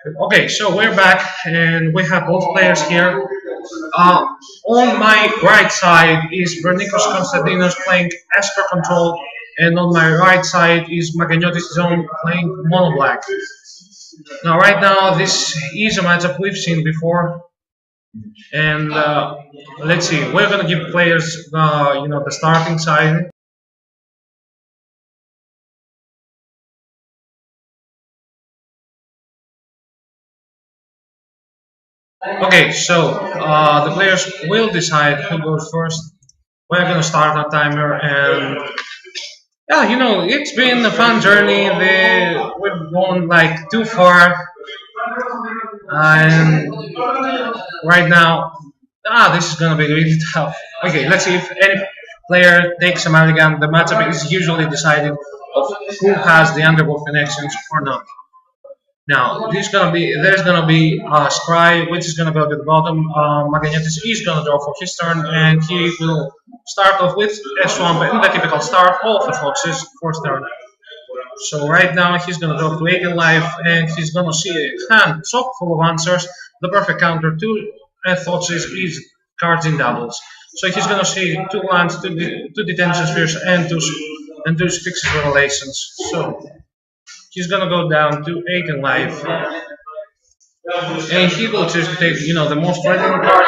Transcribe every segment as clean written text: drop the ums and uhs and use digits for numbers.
Okay, so we're back and we have both players here. Uh, on my right side is Vernikos Konstantinos playing Esper Control, and on my right side is Magganiotis Zone playing Mono Black. Now, right now, this is a matchup we've seen before, and let's see. We're gonna give players, the starting side. Okay, so the players will decide who goes first. We're gonna start our timer, and yeah, it's been a fun journey. We've gone like too far, and right now, this is gonna be really tough. Okay, let's see if any player takes a mulligan. The matchup is usually decided of who has the underworld connections or not. Now, there's gonna be Scry, which is gonna go to the bottom. Magganiotis is gonna draw for his turn, and he will start off with a swamp in the typical start of the Fox's first turn. So right now he's gonna draw to 8 in life, and he's gonna see a hand chock full of answers. The perfect counter to Fox's is cards in doubles. So he's gonna see two lands, two detention spheres, and two fixed revelations. So he's gonna go down to 8 in life, and he will choose to take the most threatening card.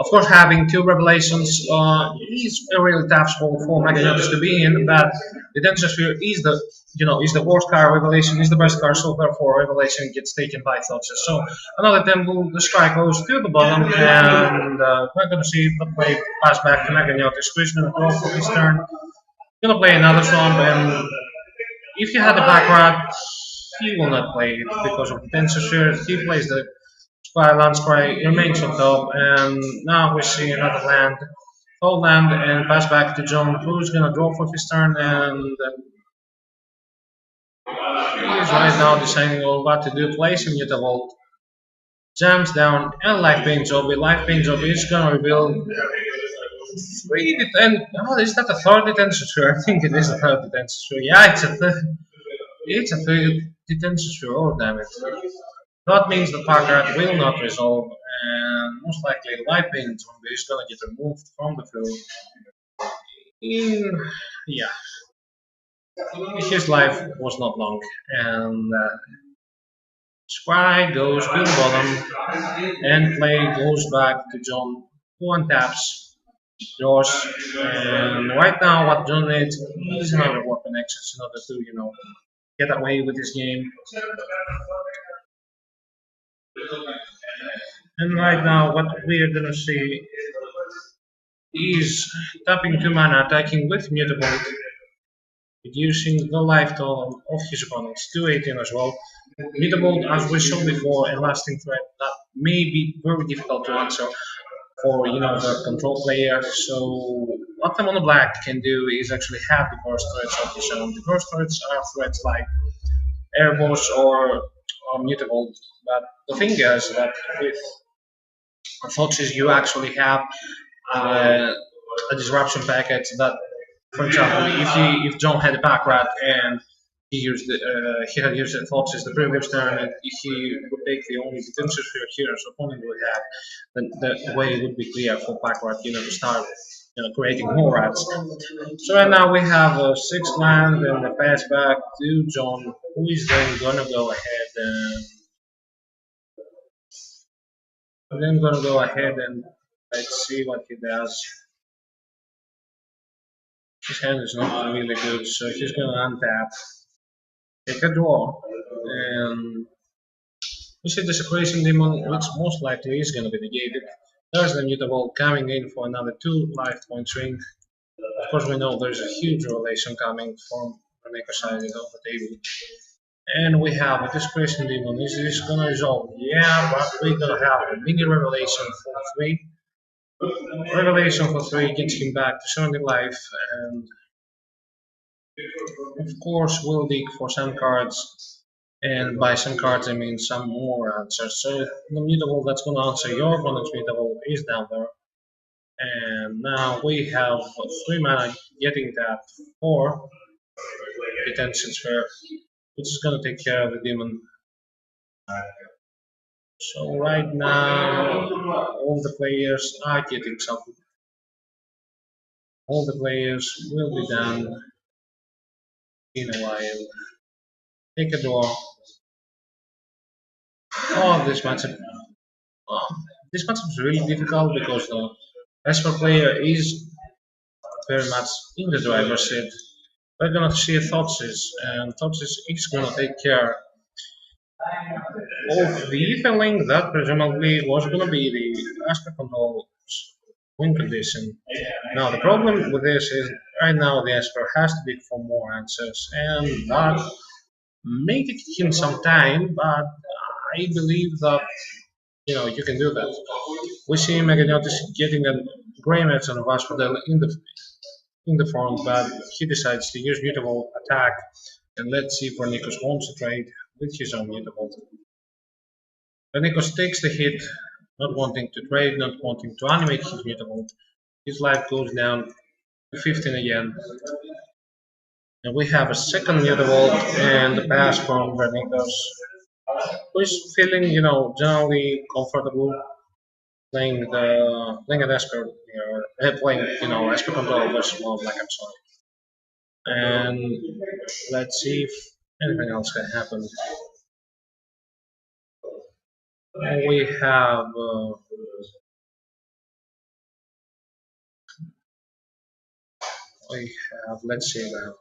Of course, having two revelations is a really tough spot for Magganiotis to be in. But the Denser Sphere is the worst card. Revelation is the best card, so therefore Revelation gets taken by Thoughtsis. So another temple, the strike goes to the bottom, and we're gonna see the play pass back to Magganiotis, who's gonna go for his turn. Gonna play another swamp, and if he had the black rat, he will not play it because of the Denser Sphere. He plays the Land Scry remains on top, and now we see another land, full land, and pass back to John, who's gonna draw for his turn, and he is right now deciding on what to do. Plays a Mutavault, jams down, and Life Pain Zombie. Life Pain Zombie is gonna reveal three detention. Oh, is that a third detention sphere? I think it is a third detention sphere. Yeah, it's a third detention sphere. Oh, damn it. That means the Packard will not resolve, and most likely Life Pain Zombie is gonna get removed from the field. Yeah, his life was not long, and Spry goes to the bottom, and play goes back to John, who untaps, draws, and right now what John needs is another weapon access in order to, get away with this game. And right now what we are gonna see is tapping 2 mana, attacking with Mutavault, reducing the life total of his opponents to 18 as well. Mutavault, as we saw before, a lasting threat that may be very difficult to answer for the control player. So what the mono black can do is actually have the burst threats of his own. The burst threats are threats like Airboss or Mutavault. But the thing is that with Foxes you actually have a disruption packet that, for example, if John had a back rat and he had used the Foxes the previous turn, and if he would take the only detention sphere here his opponent would have, then the way would be clear for back rat, to start creating more rats. So right now we have a 6 land and a pass back to John, who is then gonna go ahead and let's see what he does. His hand is not really good, so he's gonna untap, take a draw, and we see the Separation Demon, which most likely is gonna be negated. There's the Mutavault coming in for another 2 life points ring. Of course, we know there's a huge revelation coming from the Vernikos side of the table. And we have a Discretion Demon. Is this gonna resolve? Yeah, but we're gonna have a mini revelation for 3. Revelation for 3 gets him back to 70 life, and of course we'll dig for some cards, and by some cards I mean some more answers. So the Mutavault that's gonna answer your opponent's Mutavault is down there. And now we have 3 mana getting tapped for Detention Sphere. which is gonna take care of the demon. So right now, all the players are getting something. All the players will be done in a while. Take a draw. Oh, this matchup is really difficult because the Esper player is very much in the driver's seat. We're gonna see Thoughtsis, and Thoughtsis is gonna take care of the etheling that presumably was gonna be the Esper control win condition. Now the problem with this is right now the Esper has to dig for more answers, and that may take him some time, but I believe that you can do that. We see Magganiotis getting a Grey Merchant of Asphodel in the front, but he decides to use mutable attack, and let's see if Vernikos wants to trade with his own mutable. Vernikos takes the hit, not wanting to trade, not wanting to animate his mutable. His life goes down to 15 again. And we have a second mutable and a pass from Vernikos, who is feeling, generally comfortable playing an Esper here, playing, Esper control versus more black, I'm sorry. And let's see if anything else can happen. We have let's see now.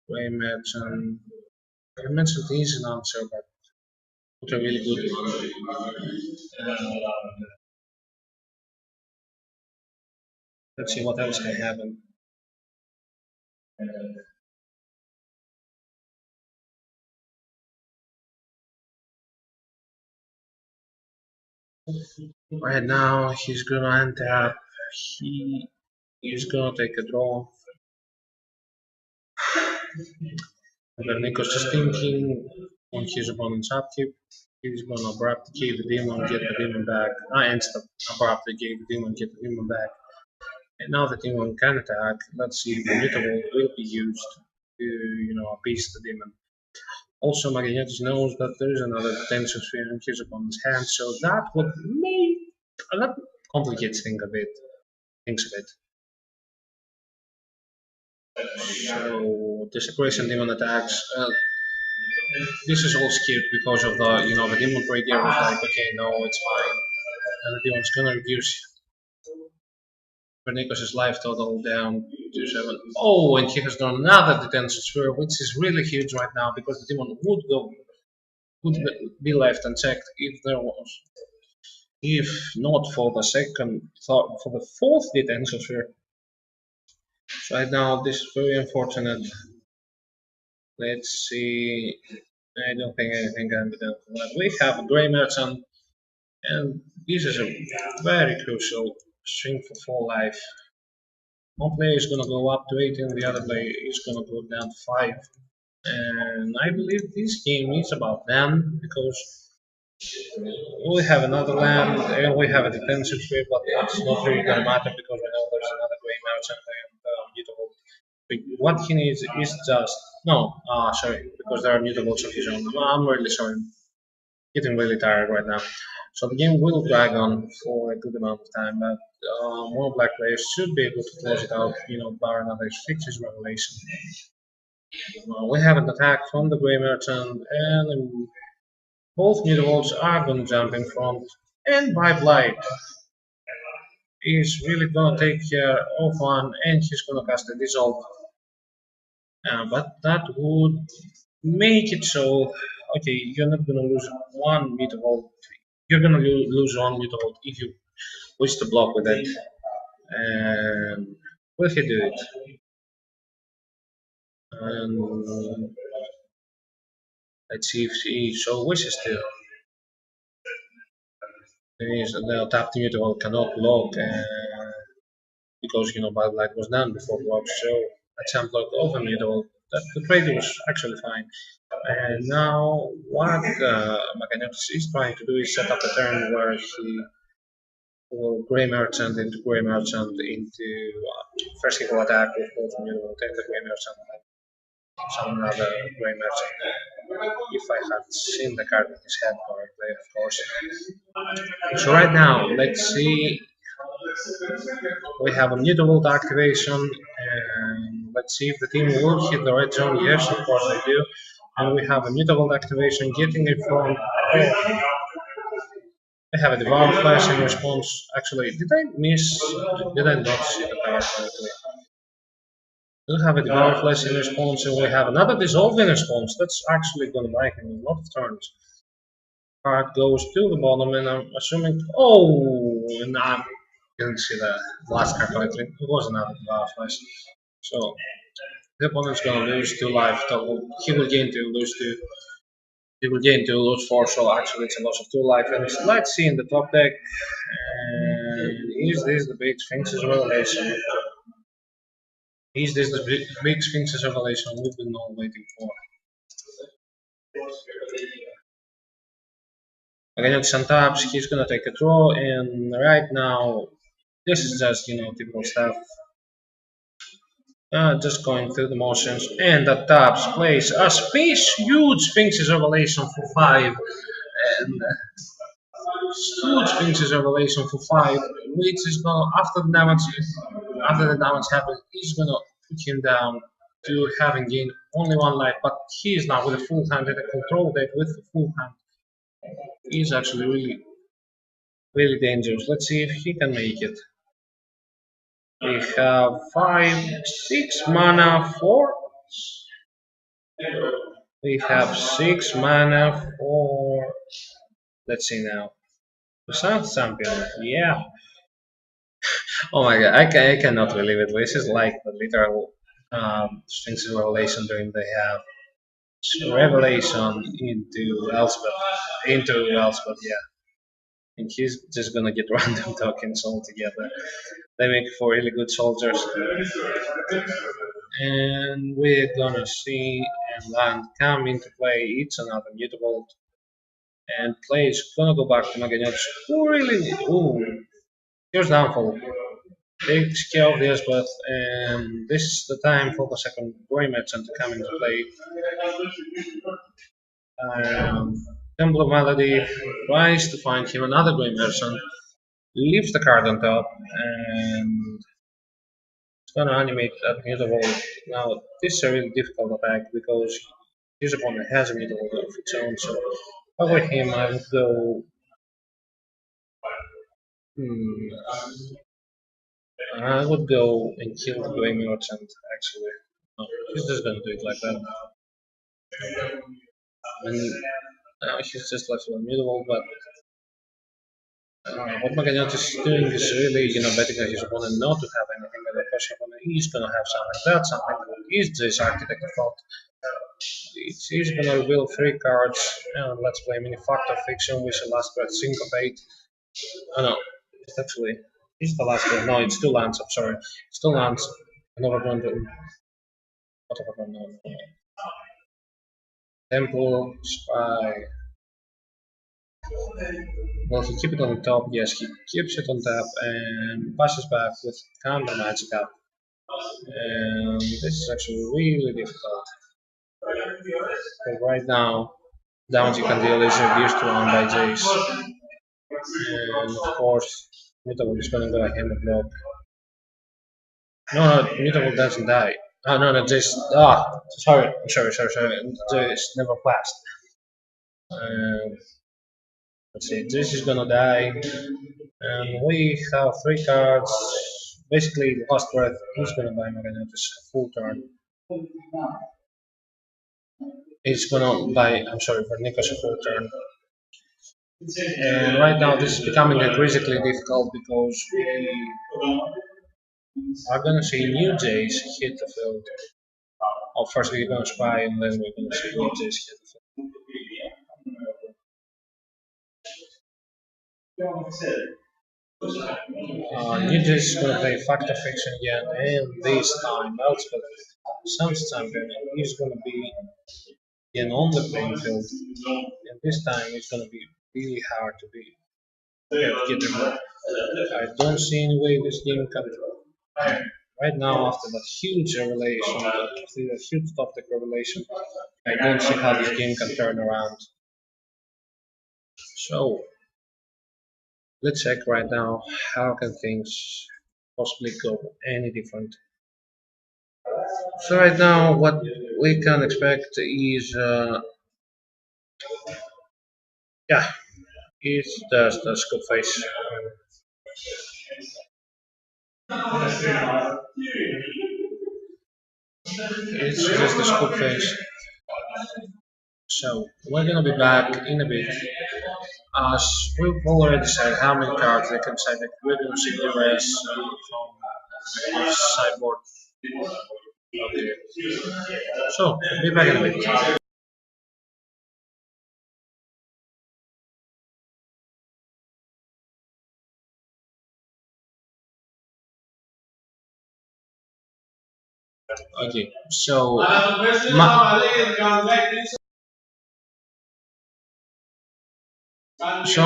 Grey Merchant. I mentioned is an answer, but not a really good one. Let's see what else can happen. Right now, he's gonna untap. He is gonna take a draw. Vernikos is thinking on his opponent's upkeep. He's gonna abruptly kill the demon, get the demon back. And stop. Abruptly kill the demon, get the demon back. And now the demon can attack. Let's see if the mutable will be used to, appease the demon. Also, Magganiotis knows that there is another detention sphere in his opponent's hand, so that would that complicates things a bit. So the separation demon attacks. This is all skipped because of the demon trader was like, okay, no, it's fine, and the demon's gonna reduce Vernikos' life total down to 7. Oh, and he has done another detention sphere, which is really huge right now because the demon would be left unchecked if not for the fourth detention sphere. So right now this is very unfortunate. Let's see. I don't think anything can be done. We have a Grey Merchant, and this is a very crucial string for 4 life. One player is going to go up to 18, the other player is going to go down to 5. And I believe this game is about them because we have another land and we have a detention sphere, but that's not really going to matter because we know there's another Grey Merchant and mutable. What he needs is just sorry, because there are mutables of his own. I'm really sorry. Getting really tired right now. So the game will drag on for a good amount of time, but more black players should be able to close it out, bar another fixes revelation. We have an attack from the Grey Merchant, and both mutables are going to jump in front, and by Blight is really going to take care of one, and he's going to cast a Dissolve. But that would make it so, okay, you're not going to lose one mutable. You're going to lose one mutable if you wish to block with it. And will he do it? And let's see if he so wishes to. The tapped mutable cannot block because Bad Light was done before block, so that's unblock of a mutable. The trade was actually fine. And now what Magganiotis is trying to do is set up a turn where he will Grey Merchant into Grey Merchant into first he will attack with both mutable, take the Grey Merchant. some other gray merchant. If I had seen the card in his hand correctly, of course. So right now, let's see. We have a mutable activation, and let's see if the team will hit the red zone. Yes, of course they do. And we have a mutable activation getting it from. Oh, I have a devour flash in response. Actually, did I miss? Did I not see the card correctly? We have a devour flash in response, and we have another dissolve in response. That's actually going to buy him a lot of turns. Card goes to the bottom, and I'm assuming. Oh, and I didn't see the last card correctly. It was another devour flash. So the opponent's going to lose 2 life. He will gain 2, lose 2. He will gain 2, lose 4. So actually, it's a loss of 2 life. And let's see in the top deck. And is this the big Sphinx's revelation? Is this the big Sphinx's revelation we've been all waiting for? Against Santabs, he's gonna take a draw, and right now, this is just, typical stuff. Just going through the motions, and the taps plays a huge Sphinx's revelation for 5, and huge Sphinx's revelation for 5, which is gonna, after the damage happens, he's gonna put him down to having gained only 1 life, but he is now with a full hand and a control deck with a full hand. He's actually really, really dangerous. Let's see if he can make it. We have 5, 6 mana for. We have 6 mana for. Let's see now. The South Champion. Yeah. Oh my god, I cannot believe it. This is like the literal Sphinx revelation dream they have. Revelation into Elspeth, yeah. And he's just gonna get random tokens altogether. They make for really good soldiers. And we're gonna see and land come into play. It's another mutable. And play is gonna go back to Magganiotis. Who really? Ooh, here's downfall. Takes care of the Esper, and this is the time for the second gray merchant to come into play. Temple of Melody tries to find him another gray merchant, leaves the card on top, and it's gonna animate that mutable. Now, this is a really difficult attack because his opponent has a mutable of its own, so over him I would go. I would go and kill the gray merchant, actually. No, he's just gonna do it like that. And he's just left with mutable, but what Magganiotis is doing is really, betting on his opponent not to have anything, but of course his opponent is gonna have something. That's something that is this architect fault. He's gonna reveal 3 cards, and let's play mini factor fiction with the last breath syncopate. Oh no, it's actually, it's the last breath. No, it's 2 lands, I'm sorry. It's 2 lands. Another one to whatever, no. Temple, Spy. Well, he keeps it on the top, yes, he keeps it on top and passes back with counter magic up. And this is actually really difficult. But right now, damage you can deal is reduced to 1 by Jace. And of course, Mutable is gonna go ahead and block. No, Mutable doesn't die. Oh, no, Jace. Sorry. Jace never passed. Let's see, this is gonna die. And we have 3 cards. Basically, last breath is gonna buy Magganiotis full turn. It's gonna buy, Vernikos a full turn. And right now, this is becoming increasingly difficult because we are gonna see new Jays hit the field. First we're gonna spy, and then we're gonna see new Jays hit the field. New Jays is gonna play Factor Fiction again, and this time Elspeth, Sun's champion, is gonna be again on the playing field, and this time it's gonna be really hard to get him. I don't see any way this game can right now, after that huge revelation, after that huge top deck revelation, I don't see how this game can turn around. So let's check right now how can things possibly go any different. So right now, what we can expect is yeah, is the scope face. It's just the scope face. So we're gonna be back in a bit. As we've already said how many cards they can say that we're gonna see the rest from the sideboard. Okay. So be back in a bit. Okay. So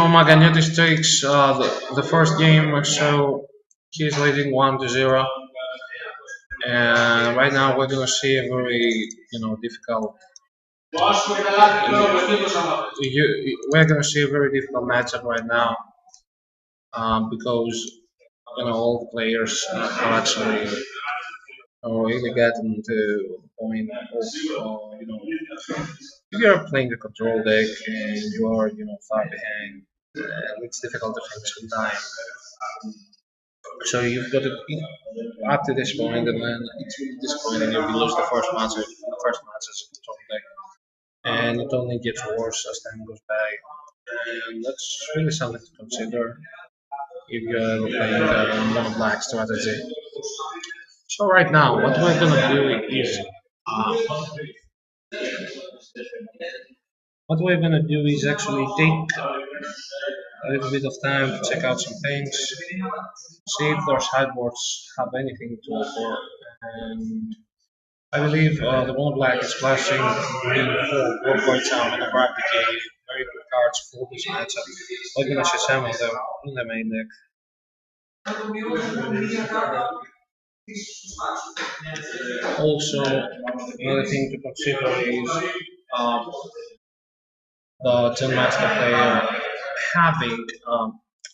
Magganiotis takes the first game, so he's leading 1-0. And right now we're gonna see a very difficult. We're gonna see a very difficult matchup right now because all the players are actually really getting to the point of if you're playing a control deck and you're far behind, it's difficult to finish on time. So you've got to up to this point, and then it's really disappointing if you lose the first match. The first match as a control deck, and it only gets worse as time goes by. And that's really something to consider if you're playing a mono black strategy. So right now, what we're gonna do is uh, actually take a little bit of time to check out some things, see if their sideboards have anything to offer, and I believe the mono black is flashing green for Broadway Town and a Bright Decay. Very good cards for this matchup. We're gonna see some of them in the main deck. Also, another thing to consider is um, the Tin Master player having a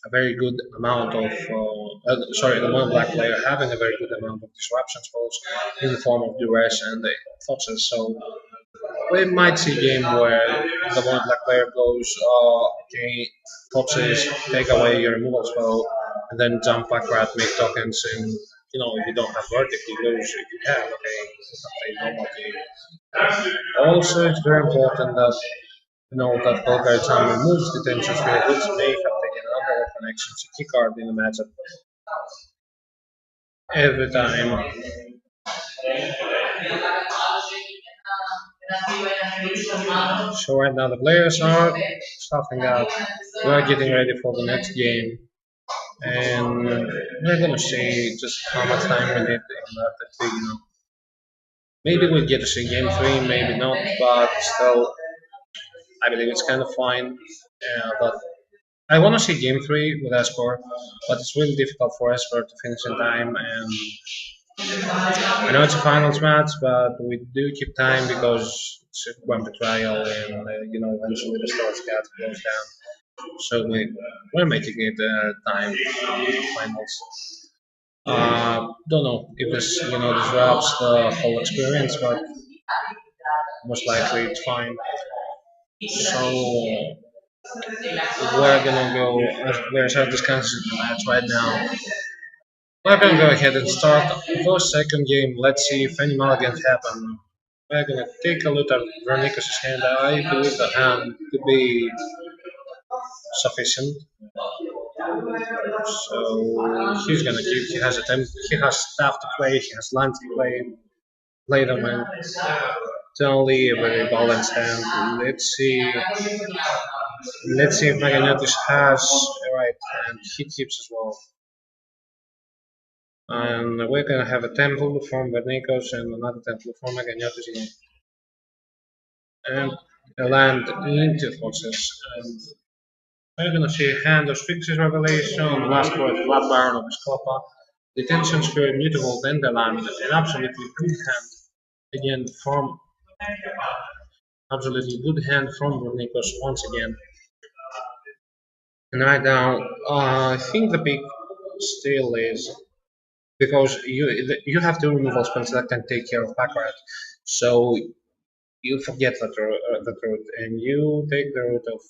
very good amount of, the Mono Black player having a very good amount of disruption spells in the form of duress and the foxes. So we might see a game where the Mono Black player goes, okay, foxes, take away your removal spell, and then jump back rat, make tokens, and if you don't have verdict, you lose. If you have, okay, you have a normal game. Also, it's very important that that Golgari time removes detention spirit, which may have taken another connection to key card in the matchup every time. So right now the players are stuffing up. We're getting ready for the next game. And we're gonna see just how much time we need in that. Maybe we'll get to see game 3, maybe not, but still I believe it's kind of fine. But I want to see game 3 with Esper, but it's really difficult for Esper to finish in time. And I know it's a finals match, but we do keep time because it's a one betrayal, and eventually the stars get closed down. So we're making it time finals. Don't know if this disrupts the whole experience, but most likely it's fine. So we're gonna go. There's our discussion match right now. We're gonna go ahead and start the second game. Let's see if any mulligans happen. We're gonna take a look at Vernikos' hand. I believe the hand to be sufficient. So he's gonna keep. He has a he has staff to play. He has land to play. Play them in. It's only a very balanced hand. Let's see. Let's see if Magganiotis has a right hand. He keeps as well. And we're gonna have a temple from Vernikos and another temple from Magganiotis and a land into forces. And we're gonna see a hand of Sphinx's Revelation, last word, Flat Baron of Escopa, Detention Spirit, Mutable, and the Land. An absolutely good hand again from Vernikos once again. And right now, I think the pick still is because you have two removal spells that can take care of Baccarat. So you forget that route, and you take the route of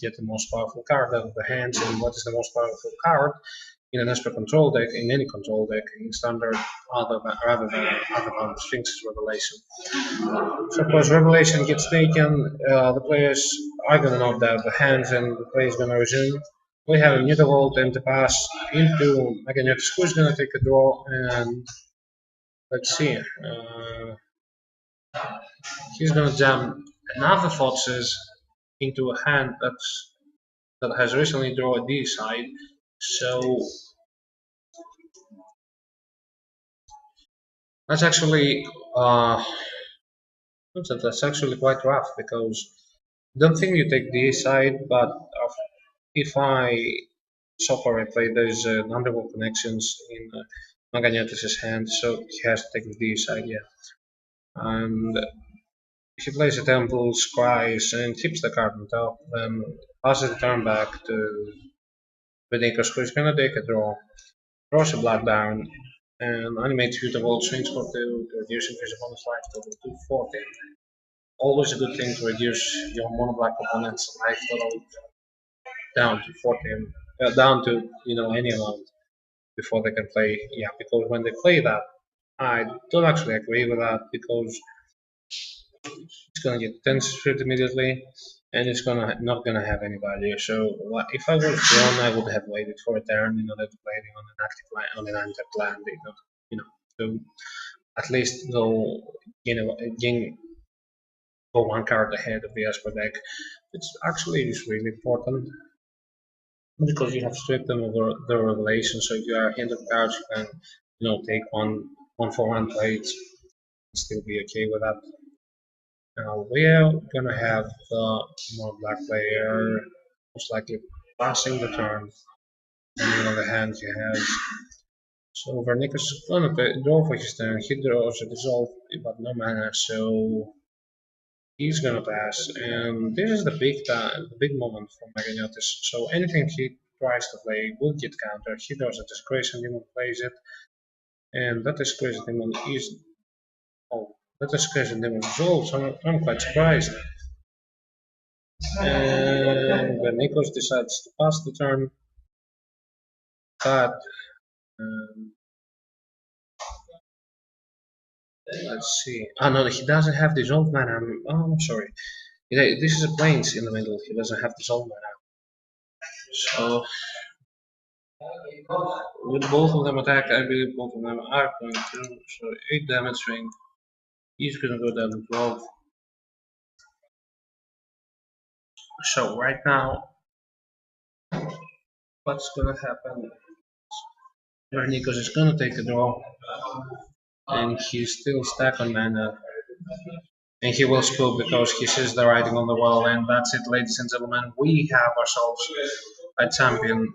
get the most powerful card out of the hands. And what is the most powerful card in an Esper control deck, in any control deck, in standard, rather than Sphinx's Revelation. So of course, Revelation gets taken, the players are gonna knock out the hands, and the play is gonna resume. We have a Mutavolt and to pass into Magganiotis, who's gonna take a draw, and let's see. He's gonna jam another Foxes into a hand that has recently drawn a D side. So that's actually quite rough, because I don't think you take D side, but if I so far I played those underworld connections in Magganiotis' hand, so he has to take the D side, yeah. And if he plays a Temple, Scries, and keeps the card on top, then passes the turn back to Vernikos, who is gonna take a draw, draws a Black Baron, and animates Mutavolt, swings for 2 to reduce increase opponent's life total to 14. Always a good thing to reduce your mono black opponent's life total down to 14, down to any amount before they can play. Yeah, because when they play that, I don't actually agree with that, because it's gonna get 10 straight immediately, and it's not gonna have any value. So if I was drawn, I would have waited for a turn in order to play it on an active land, on an untapped land, to at least go one card ahead of the Esper deck. It's actually really important, because you have stripped them over the Revelation, so if you are hindered cards, you can take one for one plates and still be okay with that. Now we're gonna have the more black player most likely passing the turn, depending on the hand he has. So Vernikos is gonna draw for his turn. He draws a dissolve, but no mana, so he's gonna pass. And this is the big moment for Magganiotis. So anything he tries to play will get countered. He draws a Discretion Demon, plays it, and that Discretion Demon is that Discretion Demon resolves. So I'm quite surprised. And Vernikos decides to pass the turn, but let's see. Oh no, he doesn't have dissolve mana. Oh, I'm sorry. This is a plains in the middle. He doesn't have dissolve mana. So with both of them attack, I believe both of them are going to. So 8 damage ring. He's gonna go down to 12. So right now, what's gonna happen? Vernikos is gonna take a draw, and he's still stuck on mana. And he will spook because he sees the writing on the wall, and that's it, ladies and gentlemen. We have ourselves a champion